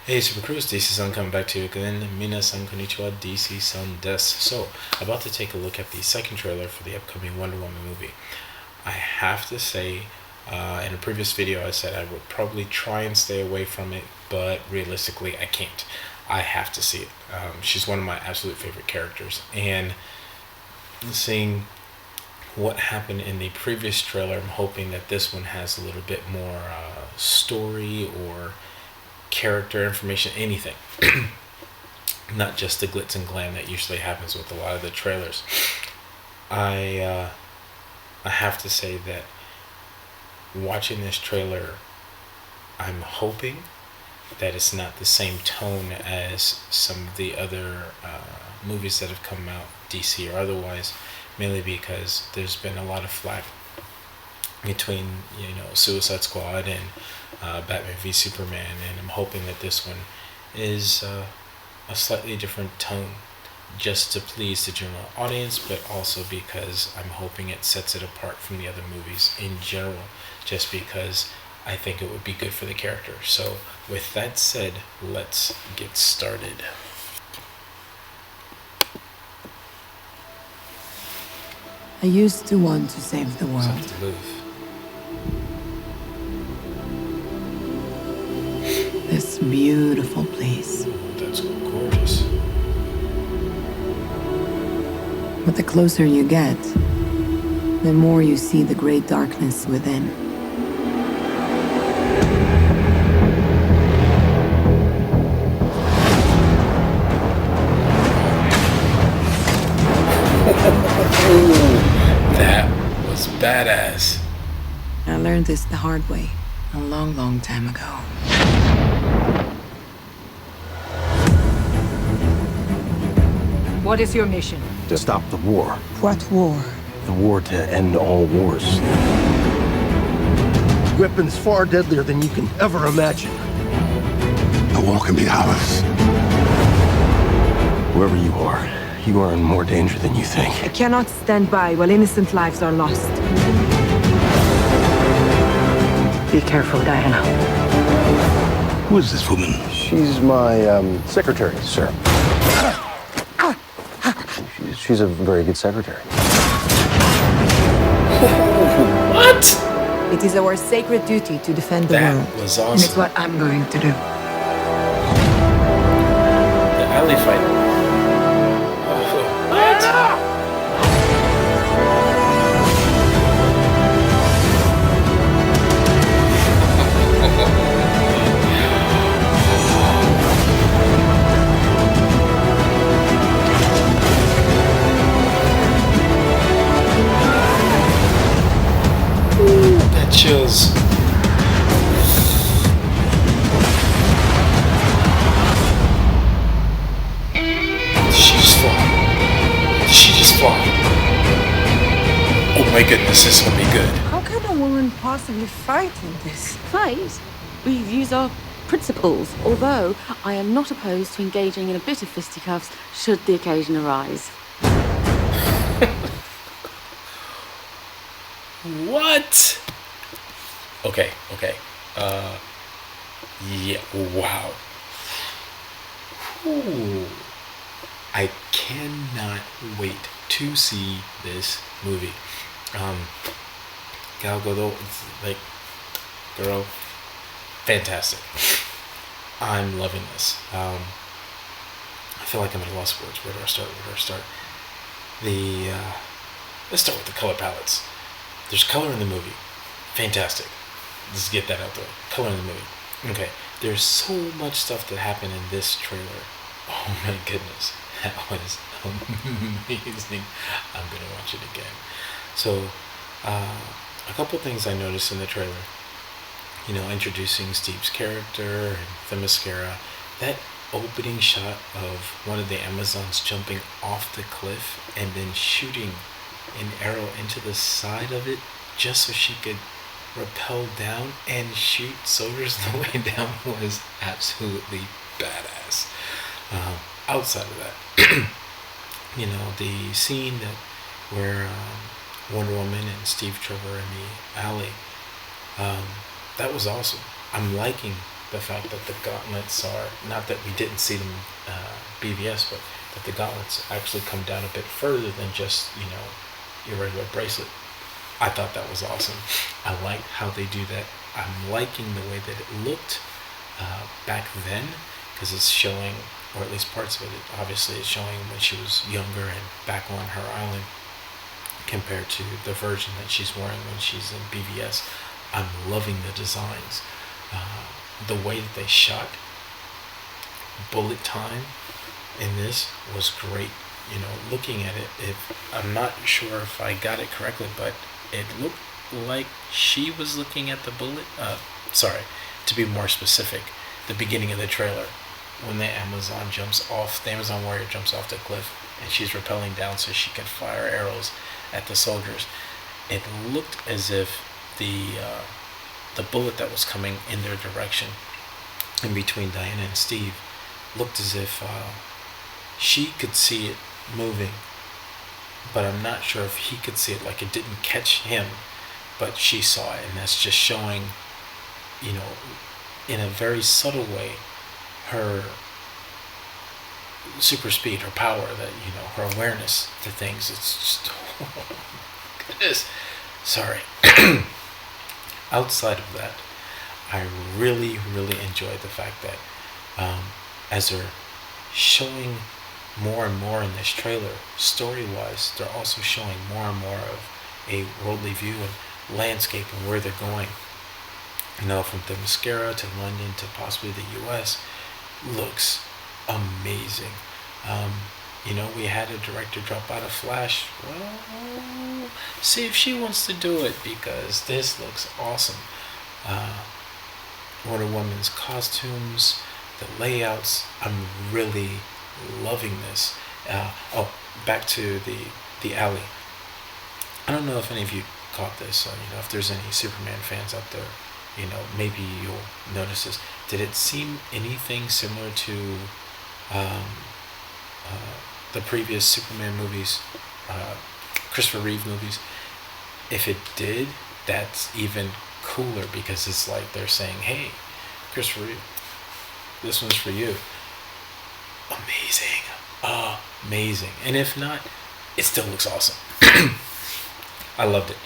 Hey Super Cruise, DC-san coming back to you again. Minasan konnichiwa, DC-san desu. So, about to take a look at the second trailer for the upcoming Wonder Woman movie. I have to say, in a previous video I said I would probably try and stay away from it, but realistically I can't. I have to see it. She's one of my absolute favorite characters, and seeing what happened in the previous trailer, I'm hoping that this one has a little bit more story or character information, anything. Not just the glitz and glam that usually happens with a lot of the trailers. I have to say that watching this trailer, I'm hoping that it's not the same tone as some of the other movies that have come out, DC or otherwise, mainly because there's been a lot of flack between Suicide Squad and Batman v Superman, and I'm hoping that this one is a slightly different tone, just to please the general audience, but also because I'm hoping it sets it apart from the other movies in general, just because I think it would be good for the character. So, with that said, let's get started. I used to want to save the world. Something to move. This beautiful place. That's gorgeous. But the closer you get, the more you see the great darkness within. That was badass. I learned this the hard way, a long, long time ago. What is your mission? To stop the war. What war? The war to end all wars. Weapons far deadlier than you can ever imagine. The war can be ours. Whoever you are in more danger than you think. I cannot stand by while innocent lives are lost. Be careful, Diana. Who is this woman? She's my secretary, sir. She's a very good secretary. What? It is our sacred duty to defend the That world. was And it's awesome. what I'm going to do. The alley fight. What? That chills. Did she just fly? Did she just fly? Oh my goodness, this is gonna be good. How can a woman possibly fight in this? Fight? We use our principles, although I am not opposed to engaging in a bit of fisticuffs should the occasion arise. What? Okay. Yeah, wow. Ooh. I cannot wait to see this movie. Gal Gadot, like, girl, fantastic. I'm loving this. I feel like I'm at a loss for words. Where do I start? Let's start with the color palettes. There's color in the movie. Fantastic. Let's get that out there. Color in the movie. Okay. There's so much stuff that happened in this trailer. Oh my goodness. That was amazing. I'm going to watch it again. So, a couple things I noticed in the trailer. Introducing Steve's character and Themyscira. That opening shot of one of the Amazons jumping off the cliff and then shooting an arrow into the side of it just so she could rappel down and shoot soldiers the way down was absolutely badass. Outside of that, the scene where Wonder Woman and Steve Trevor in the alley, that was awesome. I'm liking the fact that the gauntlets are, not that we didn't see them BVS, but that the gauntlets actually come down a bit further than just, your regular bracelet. I thought that was awesome. I like how they do that. I'm liking the way that it looked back then, because it's showing, or at least parts of it, obviously it's showing when she was younger and back on her island compared to the version that she's wearing when she's in BVS. I'm loving the designs. The way that they shot bullet time in this was great. Looking at it, I'm not sure if I got it correctly, but it looked like she was looking at the bullet. To be more specific, the beginning of the trailer, when the Amazon warrior jumps off the cliff, and she's rappelling down so she can fire arrows at the soldiers. It looked as if the bullet that was coming in their direction, in between Diana and Steve, looked as if she could see it moving, but I'm not sure if he could see it. Like, it didn't catch him, but she saw it, and that's just showing, in a very subtle way, her super speed, her power, that her awareness to things. It's just, oh goodness. Sorry. Outside of that, I really, really enjoyed the fact that as they're showing more and more in this trailer, story-wise, they're also showing more and more of a worldly view and landscape and where they're going. From Themyscira to London to possibly the U.S. looks amazing. We had a director drop out of Flash. Well, see if she wants to do it, because this looks awesome. Wonder Woman's costumes, the layouts, I'm really loving this. Back to the alley. I don't know if any of you caught this. If there's any Superman fans out there, maybe you'll notice this. Did it seem anything similar to the previous Superman movies, Christopher Reeve movies? If it did, that's even cooler, because it's like they're saying, hey, Christopher Reeve, this one's for you. Amazing. And if not, it still looks awesome. I loved it.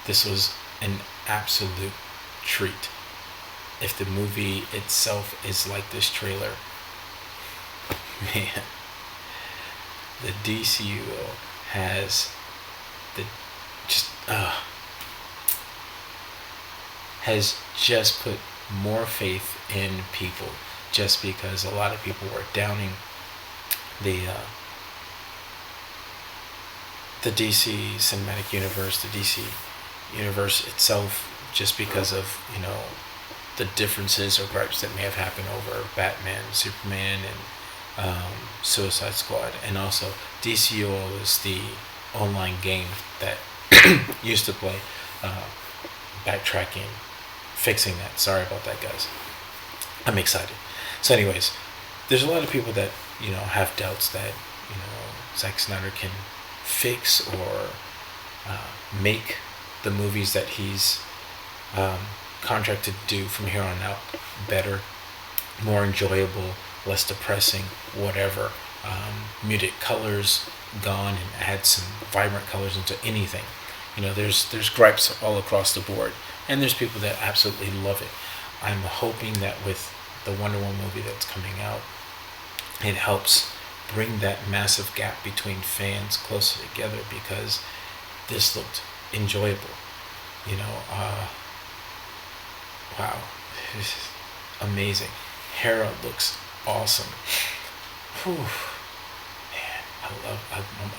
This was an absolute treat. If the movie itself is like this trailer, man, the DCU has just put more faith in people, just because a lot of people were downing the DC cinematic universe, the DC universe itself, just because of the differences or gripes that may have happened over Batman, Superman, and Suicide Squad. And also DCU is the online game that used to play, backtracking, fixing that. Sorry about that, guys. I'm excited. So anyways, there's a lot of people that have doubts that Zack Snyder can fix or make the movies that he's contracted to do from here on out better, more enjoyable, less depressing, whatever. Muted colors gone, and add some vibrant colors into anything. There's gripes all across the board, and there's people that absolutely love it. I'm hoping that with the Wonder Woman movie that's coming out, it helps bring that massive gap between fans closer together, because this looked enjoyable. Wow, this is amazing. Hera looks awesome. Whew. Man,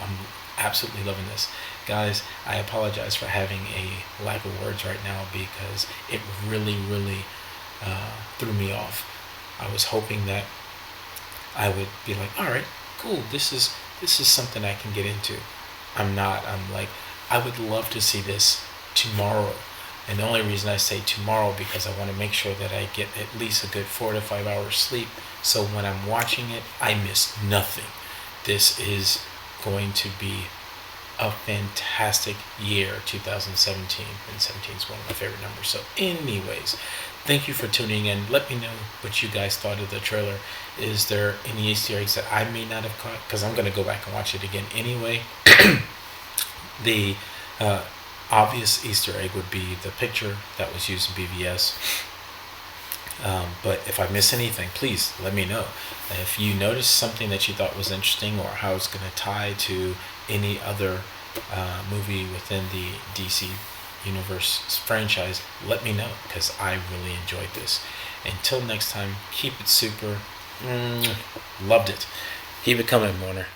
I'm absolutely loving this. Guys, I apologize for having a lack of words right now, because it really, really threw me off. I was hoping that I would be like, all right, cool, this is something I can get into. I'm not. I'm like, I would love to see this tomorrow. And the only reason I say tomorrow, because I want to make sure that I get at least a good 4 to 5 hours sleep, so when I'm watching it, I miss nothing. This is going to be a fantastic year, 2017, and 17 is one of my favorite numbers. So anyways, thank you for tuning in. Let me know what you guys thought of the trailer. Is there any Easter eggs that I may not have caught? Because I'm going to go back and watch it again anyway. The obvious Easter egg would be the picture that was used in BVS. But if I miss anything, please let me know. If you noticed something that you thought was interesting, or how it's going to tie to any other movie within the DC Universe franchise, let me know, because I really enjoyed this. Until next time, keep it super. Loved it. Keep it coming, Warner.